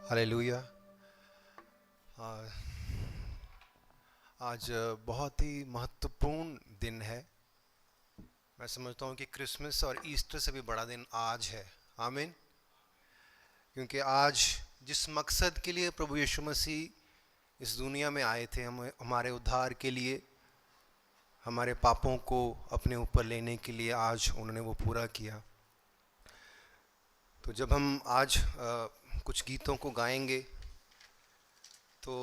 Hallelujah. आज बहुत ही महत्वपूर्ण दिन है। मैं समझता हूँ कि क्रिसमस और ईस्टर से भी बड़ा दिन आज है। आमीन। क्योंकि आज जिस मकसद के लिए प्रभु यीशु मसीह इस दुनिया में आए थे, हमारे उद्धार के लिए, हमारे पापों को अपने ऊपर लेने के लिए, आज उन्होंने वो पूरा किया। तो जब हम आज कुछ गीतों को गाएंगे तो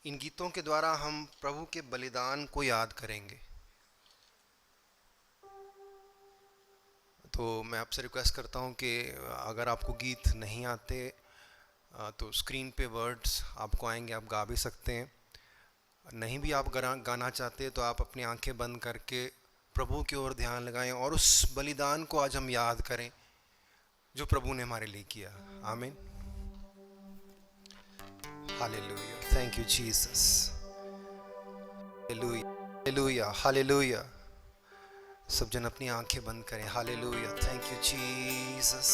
इन गीतों के द्वारा हम प्रभु के बलिदान को याद करेंगे। तो मैं आपसे रिक्वेस्ट करता हूं कि अगर आपको गीत नहीं आते तो स्क्रीन पे वर्ड्स आपको आएंगे, आप गा भी सकते हैं। नहीं भी आप गाना चाहते तो आप अपनी आंखें बंद करके प्रभु की ओर ध्यान लगाएं और उस बलिदान को आज हम याद करें जो प्रभु ने हमारे लिए किया। आमीन। Hallelujah. Thank you Jesus. Hallelujah, hallelujah, hallelujah. सब जन अपनी आंखें बंद करें। हालेलुया। Thank you Jesus.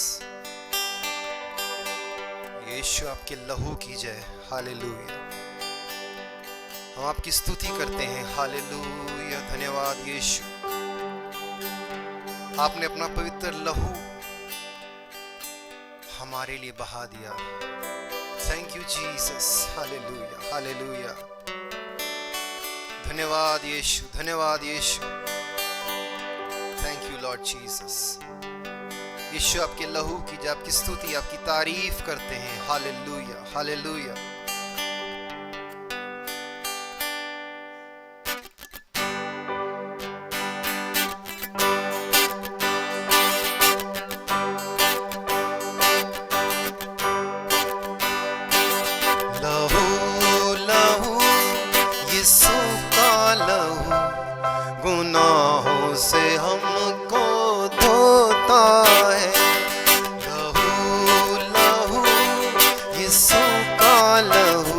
यीशु आपके लहू की जय। हालेलुया। हम आपकी स्तुति करते हैं। हालेलुया। धन्यवाद यीशु, आपने अपना पवित्र लहू हमारे लिए बहा दिया। Thank you Jesus. Hallelujah, hallelujah. धन्यवाद यीशु, धन्यवाद यीशु। Thank you lord Jesus. यीशु आपके लहू की जय, आपकी स्तुति, आपकी तारीफ करते हैं। Hallelujah, hallelujah. गुनाहों से हमको धोता है। लहू लहू यीशु का लहू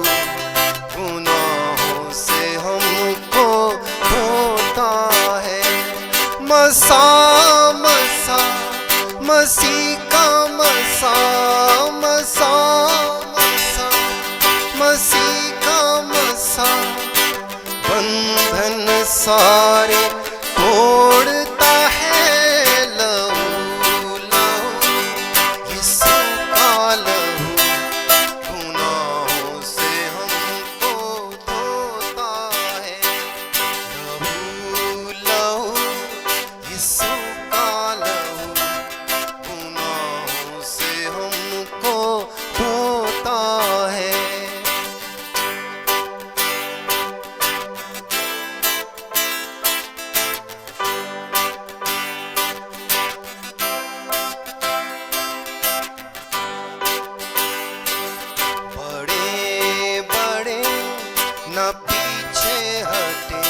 गुनाहों से हमको धोता है। मसा मसा मसीह का मसा मसा मसा मसीह का मसा बंधन सारे तोड़ता है। लहू लहू यीशु का लहू गुनाहों से हमको धोता है। लहू लहू यीशु का लहू गुनाहों से हमको धोता है। न पीछे हटे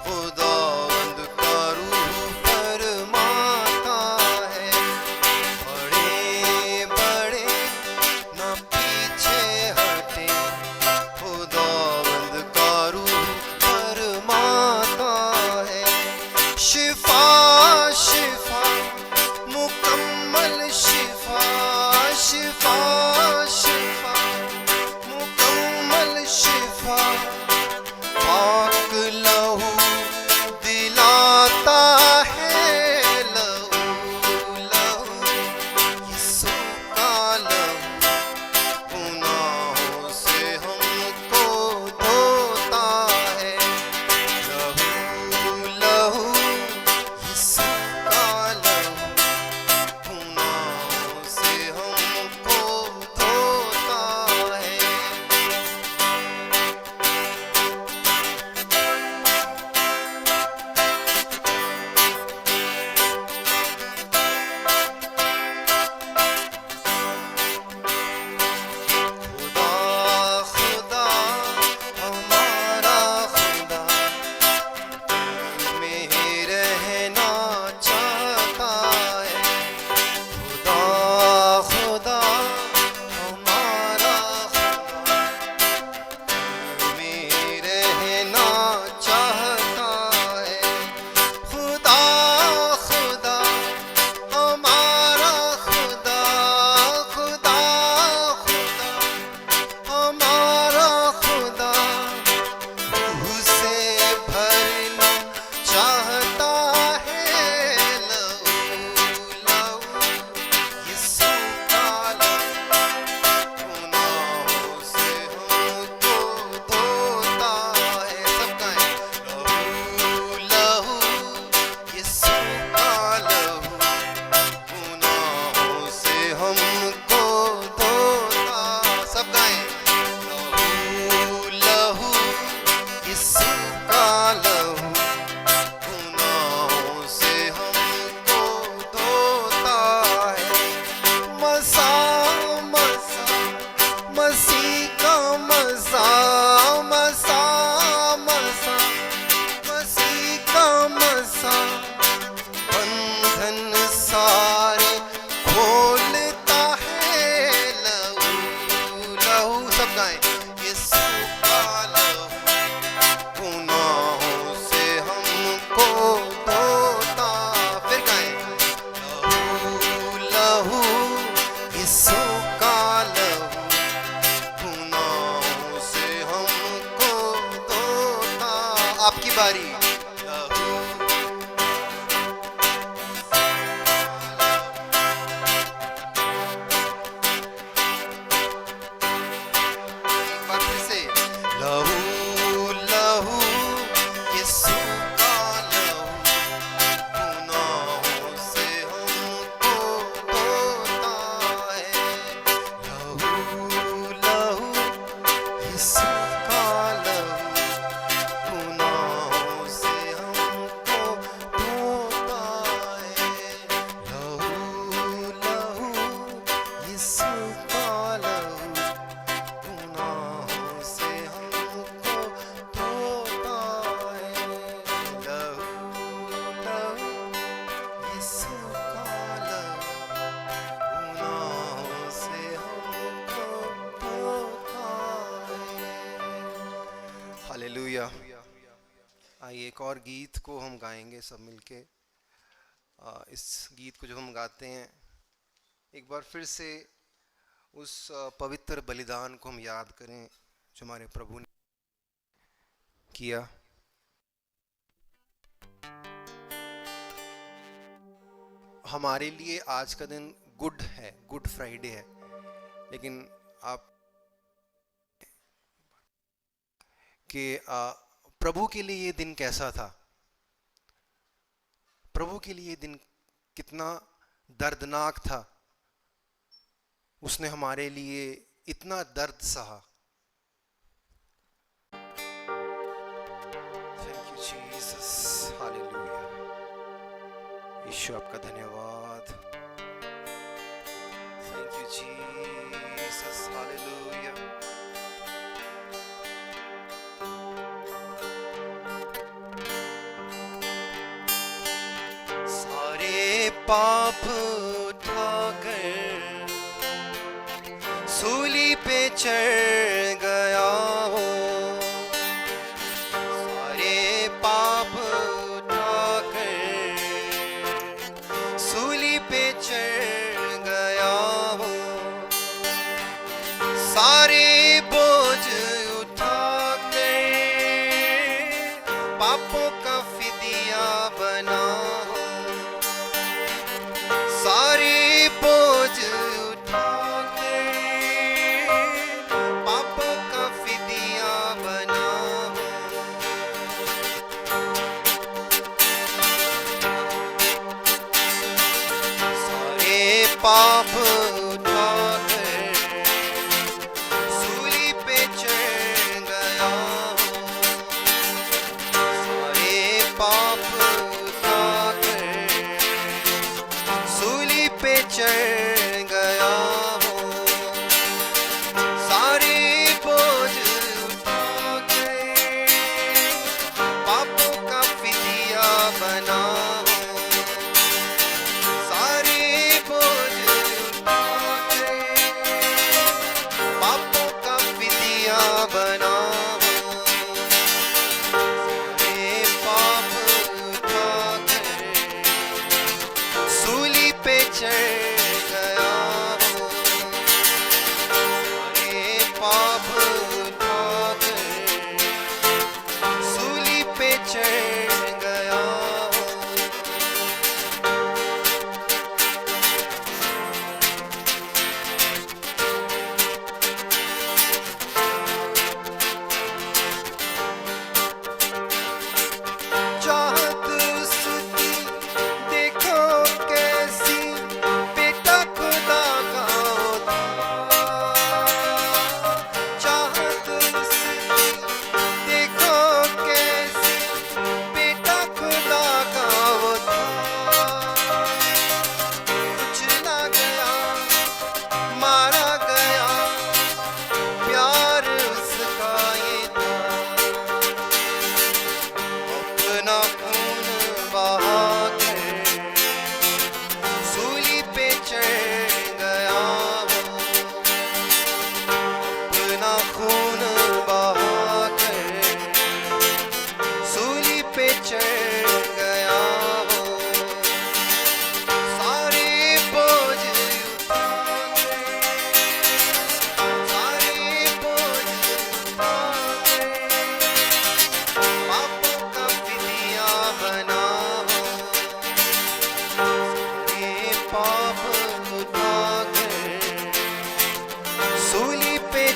खुदावंद का रूह फरमाता है। बड़े बड़े न पीछे हटे खुदावंद का रूह फरमाता है। शिफा शिफा मुकम्मल शिफा, शिफा शिफा मुकम्मल शिफा पाक लहू दिलाता है। लहू लहू यीशु का लहू गुनाहों से हमको धोता है। लहू लहू यीशु का लहू गुनाहों से हमको मसा मसा मसीह का मसा मसा मसा मसीह का मसा बंधन सारे खोलता है। लहू लहू सब गाएं, यीशु का लहू गुनाहों से हमको धोता। फिर गाएं, लहू लहू यीशु का लहू गुनाहों से हमको धोता। आपकी बारी। हालेलुया। आइए एक और गीत को हम गाएंगे सब मिलके। इस गीत को जब हम गाते हैं एक बार फिर से उस पवित्र बलिदान को हम याद करें जो हमारे प्रभु ने किया। हमारे लिए आज का दिन गुड है, गुड फ्राइडे है, लेकिन आप कि प्रभु के लिए ये दिन कैसा था? प्रभु के लिए ये दिन कितना दर्दनाक था। उसने हमारे लिए इतना दर्द सहा। Thank you Jesus, hallelujah. यीशु आपका धन्यवाद। Thank you Jesus, hallelujah. पाप उठाकर सूली पे चढ़ गया हो। सारे पाप उठाकर सूली पे चढ़ गया हो। सारे बोझ उठाकर पापों का फिदिया बना। सारे बोझ उठाकर पापों का फिदिया बना। सारे पाप उठाकर सूली पे चढ़ गया हो। सारे पाप पे चढ़ गया हो। सारे बोझ उठाकर पापों का फिदिया बना हो। सारे बोझ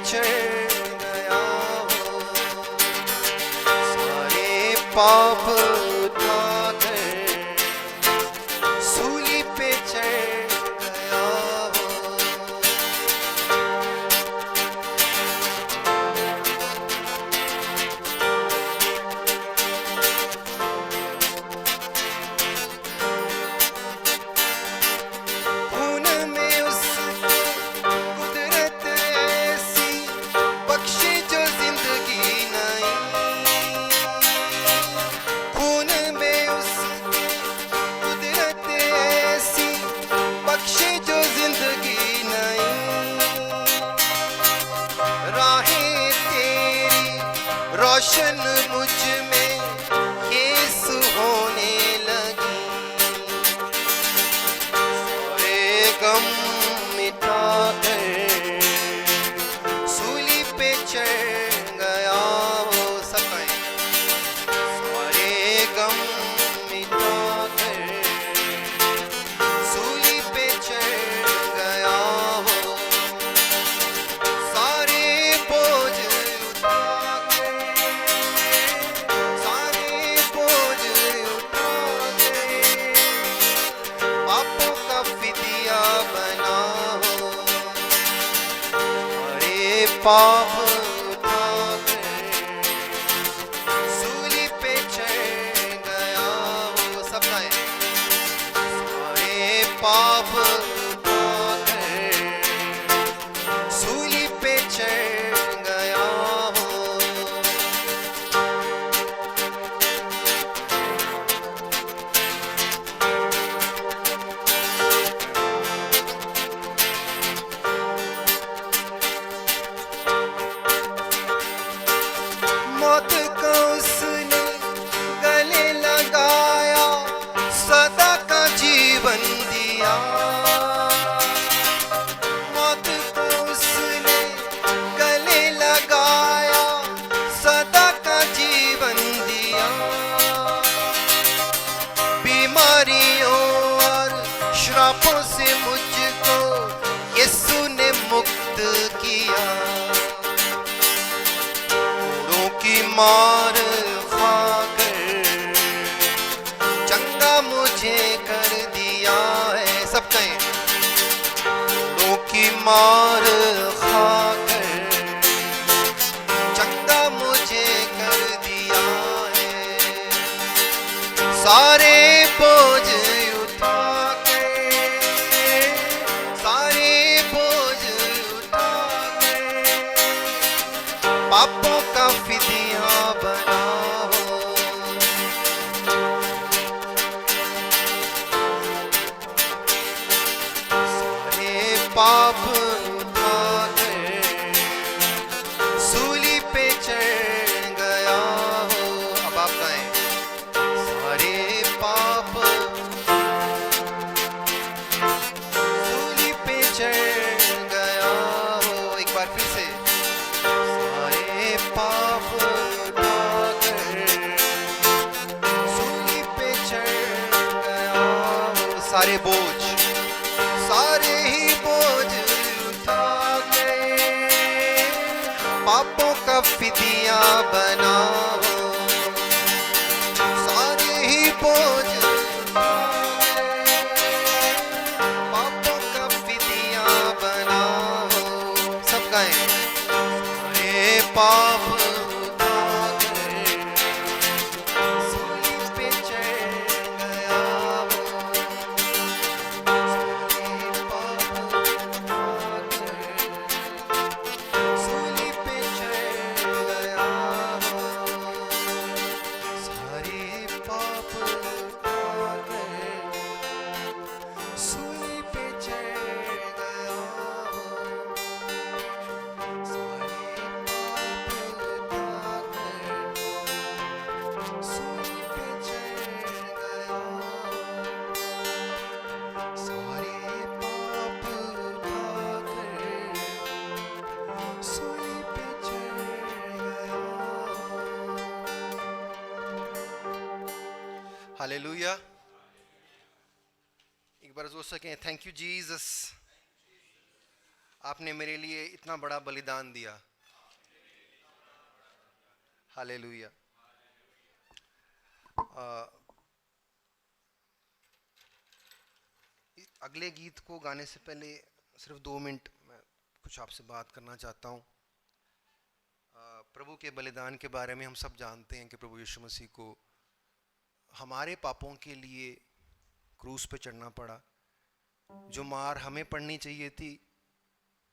चढ़ गया वो, सारे पाप उठाकर सूली पे चढ़ गया वो। खून में उसकी कुदरत ऐसी बख्शी जो जिंदगी नई, खून में उसकी कुदरत ऐसी बख्शी जो जिंदगी नई। राहें तेरी रोशन मुझ में यीशु होने लगी, सारे गम मिटा कर सूली पे चढ़ गया वो। सब कहें, सारे गम मिटा कर सूली पे चढ़ गया वो, सारे बोझ उठा कर, सारे बोझ उठा कर पापों का फिदिया बना हो। सारे पाप उठा कर सूली पे चढ़ गया वो। सब कहें, सारे पाप उठा कर सूली पे चढ़ गया वो। मौत का उसने गले लगाया, सदा का जीवन दिया। मौत को उसने गले लगाया, सदा का जीवन दिया। बीमारियों और श्रापों से मुझको यीशु ने मुक्त किया, घोड़ों की मार खाकर चंगा मुझे कर दिया है। सब कहें, घोड़ों की मार खाकर चंगा मुझे कर दिया है। सारे बोझ उठा कर, सारे बोझ उठा कर पापों का फिदिया बना हो। सारे पाप उठा कर सूली पे चढ़ गया हो। अब आप कहें, सारे पाप सूली पे चढ़ गया हो। एक बार फिर से, सारे पाप उठा कर सूली पे चढ़ गया हो। सारे बोझ, सारे ही बोझ उठा कर पापों का फिदिया बना हो। सारे ही बोझ उठा कर पापों का फिदिया बना हो। सब कहें, सारे पाप उठा कर सूली पे चढ़ गया वो। सारे पाप उठा कर सूली पे चढ़ गया वो। सारे पाप उठा कर सूली पे चढ़ गया वो। सारे हालेलुया। एक बार जोर से कहें, थैंक यू जीसस। आपने मेरे लिए इतना बड़ा बलिदान दिया। हालेलुया। अगले गीत को गाने से पहले सिर्फ 2 मिनट मैं कुछ आपसे बात करना चाहता हूँ। प्रभु के बलिदान के बारे में हम सब जानते हैं कि प्रभु यीशु मसीह को हमारे पापों के लिए क्रूस पे चढ़ना पड़ा। जो मार हमें पड़नी चाहिए थी,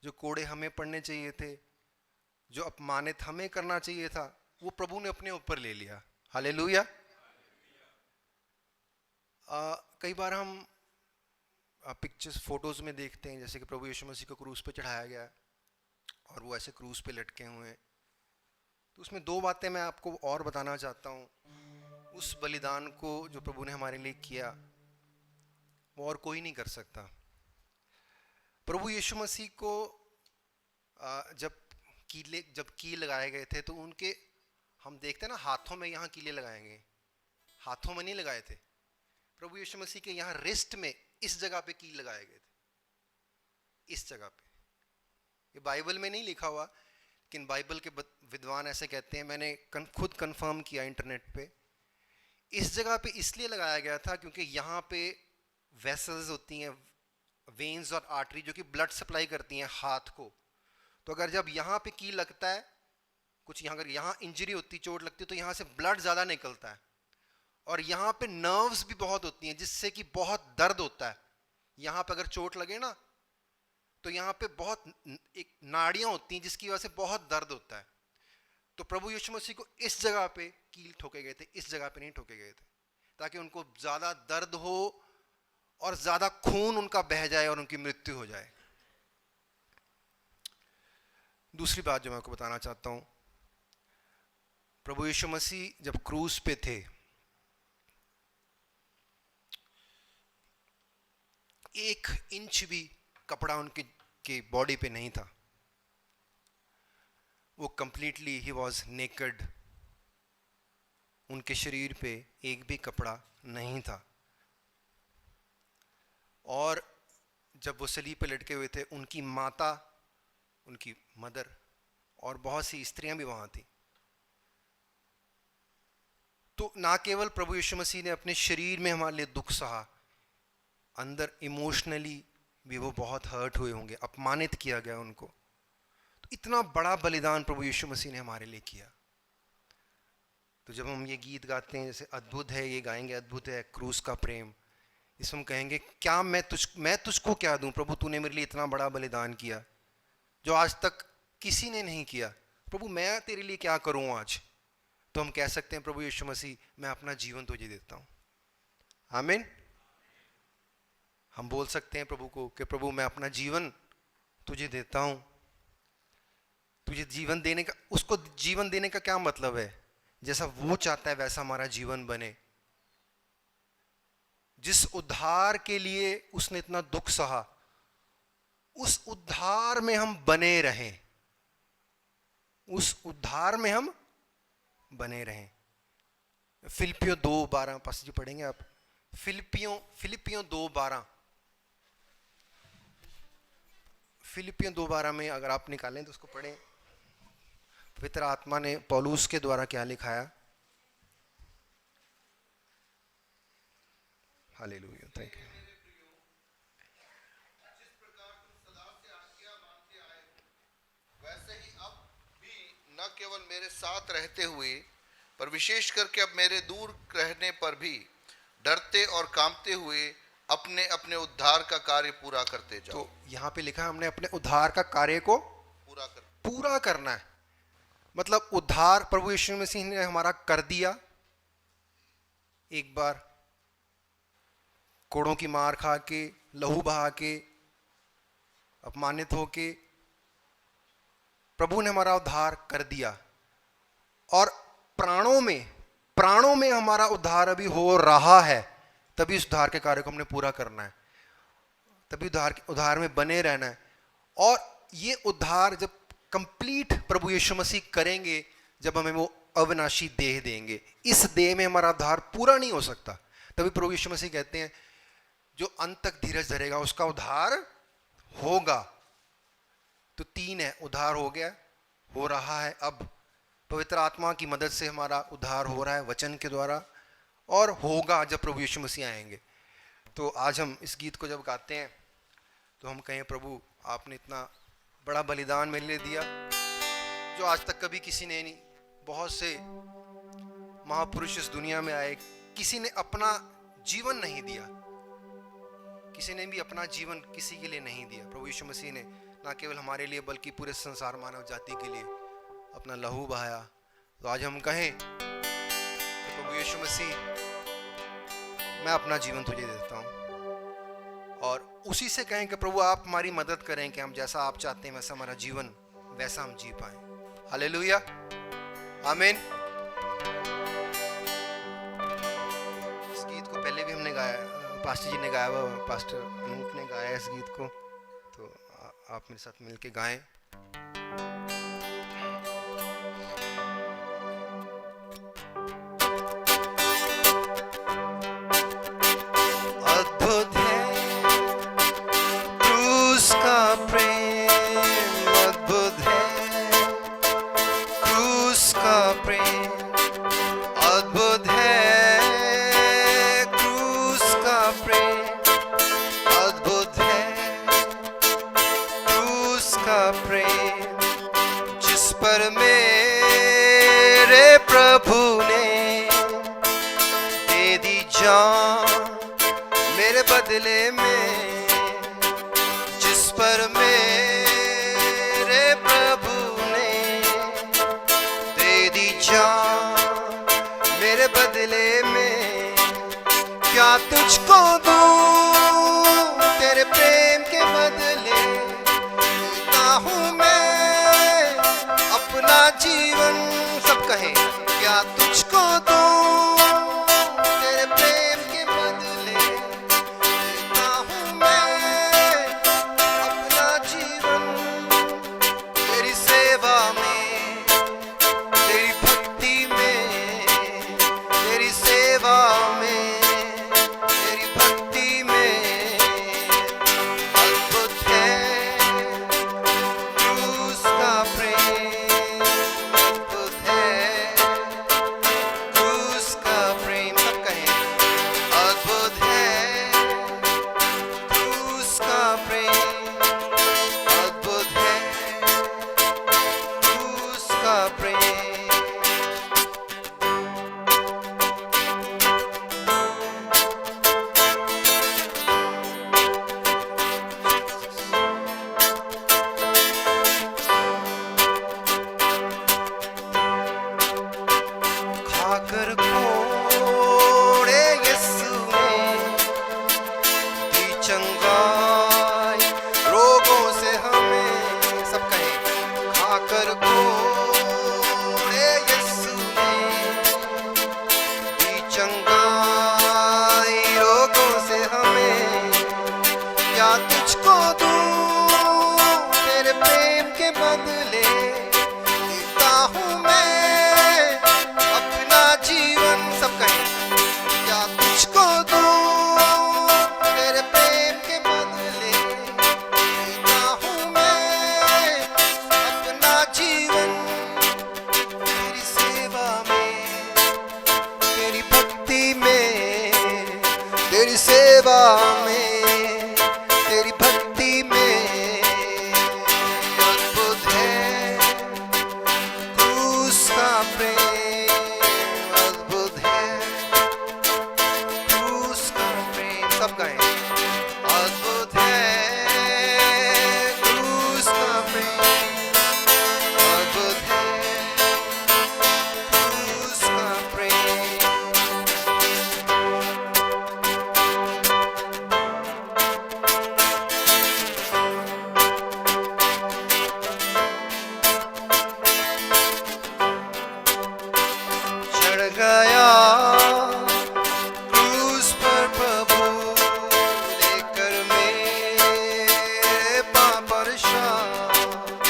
जो कोड़े हमें पड़ने चाहिए थे, जो अपमानित हमें करना चाहिए था, वो प्रभु ने अपने ऊपर ले लिया। हालेलुया। कई बार हम पिक्चर्स फोटोज में देखते हैं जैसे कि प्रभु यीशु मसीह को क्रूस पे चढ़ाया गया और वो ऐसे क्रूस पे लटके हुए हैं। तो उसमें 2 बातें मैं आपको और बताना चाहता हूँ। उस बलिदान को जो प्रभु ने हमारे लिए किया वो और कोई नहीं कर सकता। प्रभु यीशु मसीह को जब कील लगाए गए थे तो उनके हम देखते हैं ना, हाथों में यहाँ कीले लगाएंगे, हाथों में नहीं लगाए थे। प्रभु यीशु मसीह के यहाँ रिस्ट में इस जगह पे कील लगाए गए थे, इस जगह पे। ये बाइबल में नहीं लिखा हुआ, लेकिन बाइबल के विद्वान ऐसे कहते हैं। मैंने खुद कंफर्म किया इंटरनेट पे। इस जगह पे इसलिए लगाया गया था क्योंकि यहाँ पे वेसल्स होती हैं, वेन्स और आर्टरी, जो कि ब्लड सप्लाई करती हैं हाथ को। तो अगर जब यहाँ पे कील लगता है, कुछ यहाँ अगर यहाँ इंजरी होती, चोट लगती है, तो यहाँ से ब्लड ज़्यादा निकलता है। और यहाँ पे नर्व्स भी बहुत होती हैं जिससे कि बहुत दर्द होता है। यहाँ पे अगर चोट लगे ना तो यहाँ पे बहुत एक नाड़ियाँ होती हैं जिसकी वजह से बहुत दर्द होता है। तो प्रभु यीशु मसीह को इस जगह पे कील ठोके गए थे, इस जगह पे नहीं ठोके गए थे, ताकि उनको ज़्यादा दर्द हो और ज़्यादा खून उनका बह जाए और उनकी मृत्यु हो जाए। दूसरी बात जो मैं आपको बताना चाहता हूँ, प्रभु यीशु मसीह जब क्रूस पे थे, 1 इंच भी कपड़ा उनके बॉडी पे नहीं था। वो कंप्लीटली ही वॉज नेकेड। उनके शरीर पे एक भी कपड़ा नहीं था। और जब वो सलीब पे लटके हुए थे, उनकी माता, उनकी मदर और बहुत सी स्त्रियां भी वहां थी। तो ना केवल प्रभु यीशु मसीह ने अपने शरीर में हमारे लिए दुख सहा, अंदर इमोशनली भी वो बहुत हर्ट हुए होंगे, अपमानित किया गया उनको। तो इतना बड़ा बलिदान प्रभु यीशु मसीह ने हमारे लिए किया। तो जब हम ये गीत गाते हैं, जैसे अद्भुत है, ये गाएंगे अद्भुत है क्रूस का प्रेम, इसमें हम कहेंगे क्या मैं तुझको क्या दूं प्रभु, तूने मेरे लिए इतना बड़ा बलिदान किया जो आज तक किसी ने नहीं किया। प्रभु मैं तेरे लिए क्या करूं आज। तो हम कह सकते हैं प्रभु यीशु मसीह, मैं अपना जीवन तुझे देता हूं। आमीन। हम बोल सकते हैं प्रभु को कि प्रभु मैं अपना जीवन तुझे देता हूं। तुझे जीवन देने का, उसको जीवन देने का क्या मतलब है? जैसा वो चाहता है वैसा हमारा जीवन बने। जिस उद्धार के लिए उसने इतना दुख सहा, उस उद्धार में हम बने रहें, उस उद्धार में हम बने रहें। फिलिपियों 2:12 पास जी पढ़ेंगे आप। फिलिपियों 2:12 फिलिपियों 2:12 में अगर आप निकालें तो उसको पढ़ें। पवित्र आत्मा ने पौलुस के द्वारा क्या लिखाया। Hallelujah, thank you. जिस प्रकार तुम सदा से आज्ञा मानते आए हो, वैसे ही अब भी न केवल मेरे साथ रहते हुए, पर विशेष करके अब मेरे दूर रहने पर भी डरते और कांपते हुए अपने अपने उद्धार का कार्य पूरा करते जाओ। तो यहाँ पे लिखा है हमने अपने उद्धार का कार्य को पूरा करना है। मतलब उद्धार प्रभु यीशु मसीह ने हमारा कर दिया। एक बार कोड़ों की मार खा के, लहू बहा के, अपमानित होके प्रभु ने हमारा उद्धार कर दिया। और प्राणों में हमारा उद्धार अभी हो रहा है। तभी उस उद्धार के कार्य को हमने पूरा करना है, तभी उद्धार में बने रहना है। और ये उद्धार जब कंप्लीट प्रभु यीशु मसीह करेंगे, जब हमें वो अविनाशी देह देंगे। इस देह में हमारा उद्धार पूरा नहीं हो सकता। तभी प्रभु यीशु मसीह कहते हैं जो अंत तक धीरज धरेगा उसका उद्धार होगा। तो 3 है, उद्धार हो गया, हो रहा है, अब पवित्र आत्मा की मदद से हमारा उद्धार हो रहा है वचन के द्वारा, और होगा जब प्रभु यीशु मसीह आएंगे। तो आज हम इस गीत को जब गाते हैं तो हम कहें, प्रभु आपने इतना बड़ा बलिदान मेरे लिए दिया जो आज तक कभी किसी ने नहीं। बहुत से महापुरुष इस दुनिया में आए, किसी ने अपना जीवन नहीं दिया, किसी ने भी अपना जीवन किसी के लिए नहीं दिया। प्रभु यीशु मसीह ने ना केवल हमारे लिए बल्कि पूरे संसार मानव जाति के लिए अपना लहू बहाया। तो आज हम कहें कि प्रभु यीशु मसीह, मैं अपना जीवन तुझे देता हूँ, और उसी से कहें कि प्रभु आप हमारी मदद करें कि हम जैसा आप चाहते हैं वैसा हमारा जीवन, वैसा हम जी पाएं। हालेलुया, आमीन। इस गीत को पहले भी हमने गाया, पास्टर जी ने गाया हुआ, पास्टर अनूप ने गाया इस गीत को, तो आप मेरे साथ मिलके गाएं। अद्भुत है क्रूस का प्रेम, अद्भुत है क्रूस का प्रेम, अद्भुत है क्रूस का प्रेम, अद्भुत है क्रूस का प्रेम, जिस पर मेरे प्रभु ने दे दी जान मेरे बदले में, जिस पर मेरे प्रभु ने दे दी जान मेरे बदले में। क्या तुझको दूं तेरे प्रेम के बदले, देता हूँ मैं अपना जीवन। सब कहें, क्या तुझको दूं तेरे प्रेम के बदले, देता हूँ मैं अपना जीवन। तेरी सेवा में, तेरी भक्ति में, तेरी सेवा में, तेरी भक्ति में, अद्भुत है क्रूस का प्रेम, अद्भुत है क्रूस का प्रेम। सब कहें, अद्भुत है क्रूस का प्रेम, अद्भुत है क्रूस का प्रेम। खाकर कोड़े यीशु ने दी चंगाई रोगों से हमें। सब कहें, खाकर कोड़े यीशु ने दी चंगाई रोगों से हमें। क्या तुझको दूं तेरे प्रेम के बदले, देता हूँ मैं अपना जीवन। सब कहें, क्या तुझको दूं तेरे प्रेम के बदले, देता हूँ मैं अपना जीवन। तेरी सेवा में, तेरी भक्ति में, तेरी सेवा में, तेरी भक्ति में, अद्भुत है क्रूस का प्रेम, अद्भुत है क्रूस का प्रेम। सब कहें, अद्भुत है क्रूस का प्रेम, अद्भुत है क्रूस का प्रेम। चढ़ गया क्रूस पर प्रभु, लेकर मेरे पाप और शाप।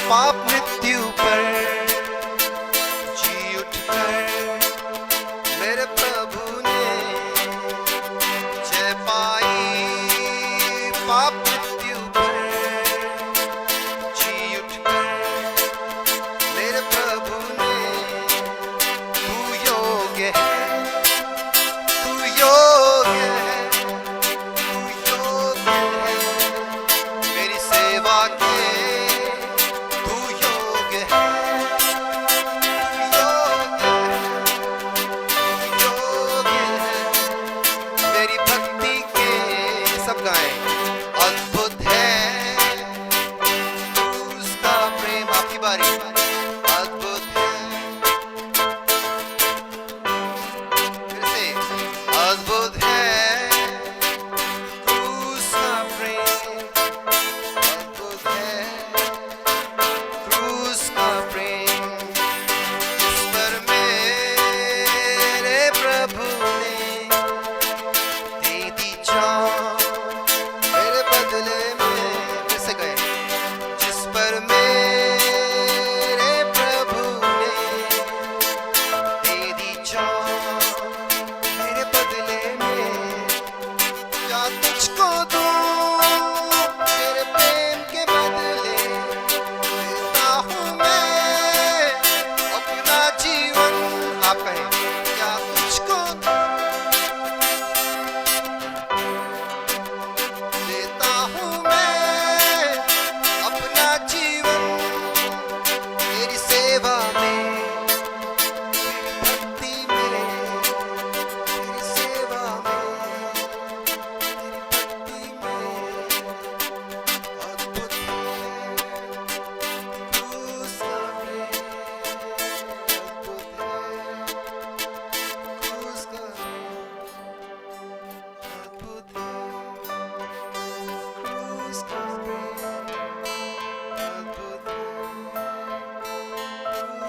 पाप मृत्यु पर जी उठकर मेरे प्रभु ने जय पाई। पाप मृत्यु पर जी उठकर मेरे प्रभु ने तू योग्य है, तू योग्य है, तू योग्य है मेरी सेवा के, तू योग्य है, तू योग्य है मेरी भक्ति के। सब गाएं। अद्भुत है उसका प्रेम। आपकी बारी। अद्भुत है, फिर से अद्भुत है उसका प्रेम। अद्भुत है उसका प्रेम जिस पर मेरे प्रभु ने दे दी जान मेरे बदले में। फिर से गए। जिस पर मेरे प्रभु ने दे दी जान मेरे बदले में। क्या तुझको दूं तेरे प्रेम के बदले, देता हूँ मैं अपना जीवन। आप कहें। क्या तुझको देता हूँ मैं अपना जीवन तेरी सेवा में, तेरी भक्ति में, तेरी सेवा में, तेरी भक्ति में। अद्भुत है उसका प्रेम। अद्भुत है उसका प्रेम। अद्भुत है उसका प्रेम। अद्भुत है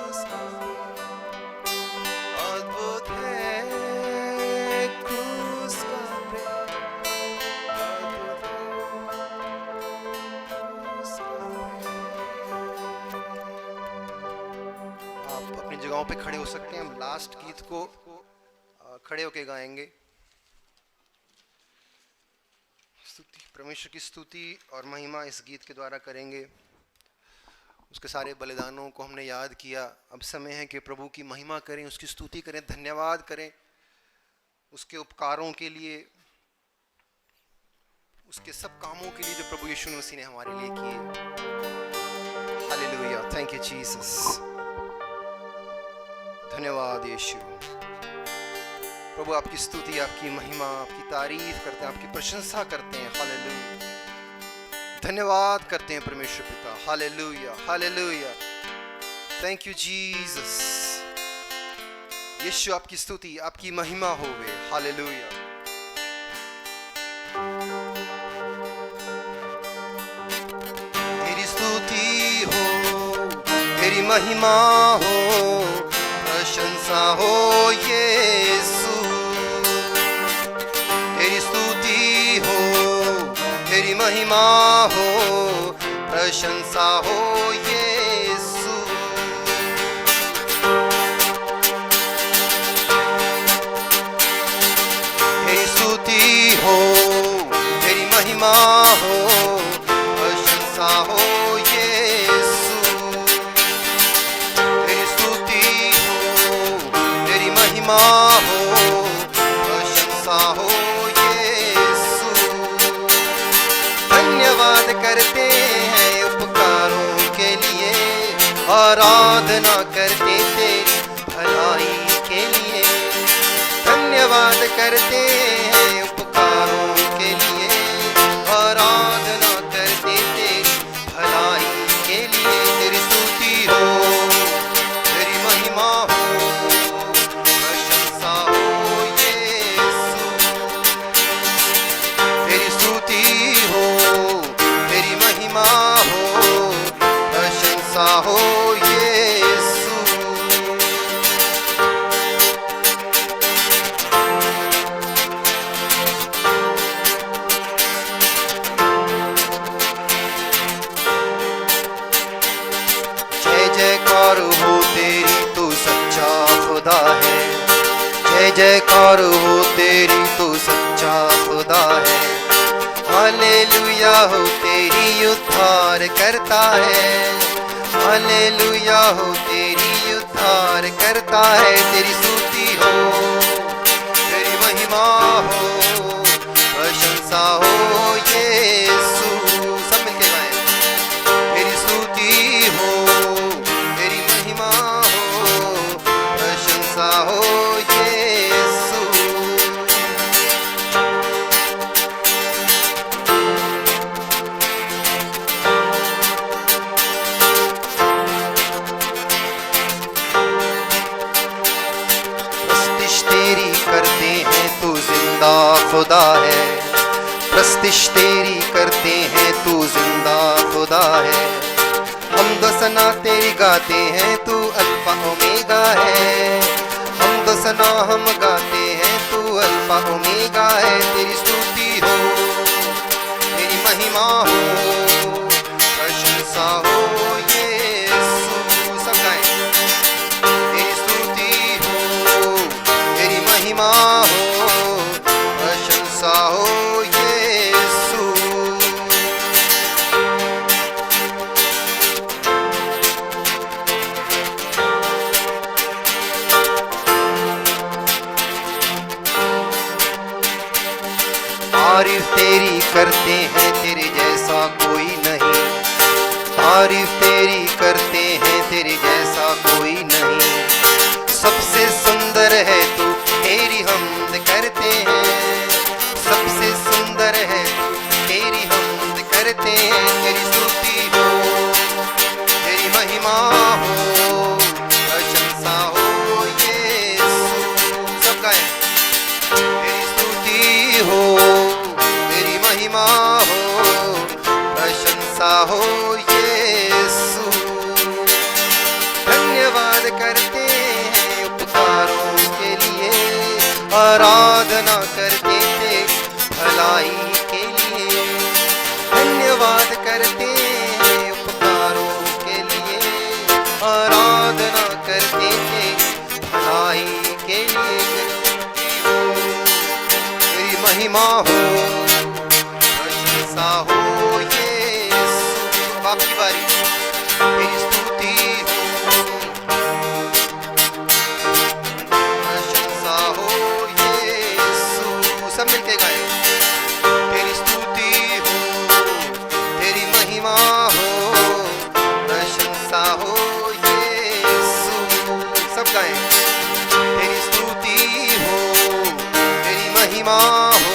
उसका प्रेम। अद्भुत है उसका प्रेम। अद्भुत है उसका प्रेम। आप अपनी जगहों पे खड़े हो सकते हैं। हम लास्ट गीत को खड़े होके गाएंगे। स्तुति, परमेश्वर की स्तुति और महिमा इस गीत के द्वारा करेंगे। उसके सारे बलिदानों को हमने याद किया। अब समय है कि प्रभु की महिमा करें, उसकी स्तुति करें, धन्यवाद करें उसके उपकारों के लिए, उसके सब कामों के लिए जो प्रभु यीशु मसीह ने हमारे लिए किए। हालेलुया। Thank you Jesus. धन्यवाद यीशु। प्रभु आपकी स्तुति, आपकी महिमा, आपकी तारीफ करते हैं, आपकी प्रशंसा करते हैं। हालेलुया। धन्यवाद करते हैं परमेश्वर पिता। Hallelujah, hallelujah. Thank you Jesus. यीशु आपकी स्तुति, आपकी महिमा होवे। हालेलुया। तेरी स्तुति हो, तेरी महिमा हो, प्रशंसा हो यीशु। तेरी स्तुति हो, तेरी महिमा हो, प्रशंसा हो यीशु। तेरी स्तुति हो, तेरी महिमा हो, प्रशंसा हो यीशु। तेरी स्तुति हो, तेरी महिमा हो, प्रशंसा हो यीशु। धन्यवाद करते हैं उपकारों के लिए, आराधना करते तेरी भलाई के लिए। धन्यवाद करते हैं उपकारों के लिए, आराधना करते तेरी भलाई के लिए। तेरी स्तुति हो, तेरी महिमा हो, प्रशंसा हो यीशु। तेरी स्तुति हो, तेरी महिमा हो, प्रशंसा हो यीशु। करता है। हालेलुया हो तेरी उद्धार करता है। तेरी स्तुति हो, तेरी महिमा हो, प्रशंसा हो यीशु। सब मिलके गाएं। तेरी स्तुति हो, तेरी महिमा हो, प्रशंसा हो यीशु। प्रस्तिश तेरी करते हैं तू जिंदा खुदा है। प्रस्तिश तेरी करते हैं तू जिंदा खुदा है। हम दसना तेरी गाते हैं तू अल्फा ओमेगा है। हम दसना हम गाते हैं तू अल्फा ओमेगा है। तेरी स्तुति हो, तेरी महिमा हो, प्रशंसा हो यीशु। सब गाएं। तेरी स्तुति हो, तेरी महिमा हो, प्रशंसा हो यीशु। तारीफ तेरी करते हैं तेरे जैसा कोई नहीं। तारीफ तेरी करते हैं तेरे जैसा कोई नहीं। सबसे सुंदर है तू, तेरी हमद करते हैं। सबसे सुंदर है तू, तेरी हमद करते हैं। तेरी स्तुति हो, तेरी महिमा हो, प्रशंसा हो यीशु। सब गाएं। तेरी स्तुति हो, तेरी महिमा हो, प्रशंसा हो यीशु। धन्यवाद करते हैं उपकारों के लिए, आराधना करते थे भलाई के लिए। धन्यवाद करते हैं उपकारों के लिए, आराधना करते थे भलाई के लिए। तेरी महिमा हो, प्रशंसा हो यीशु। आपकी बारी। तेरी स्तुति हो, प्रशंसा हो यीशु। सब मिलके गाएं। तेरी स्तुति हो, तेरी महिमा हो, प्रशंसा हो यीशु। सब गाएं। तेरी स्तुति हो, तेरी महिमा हो,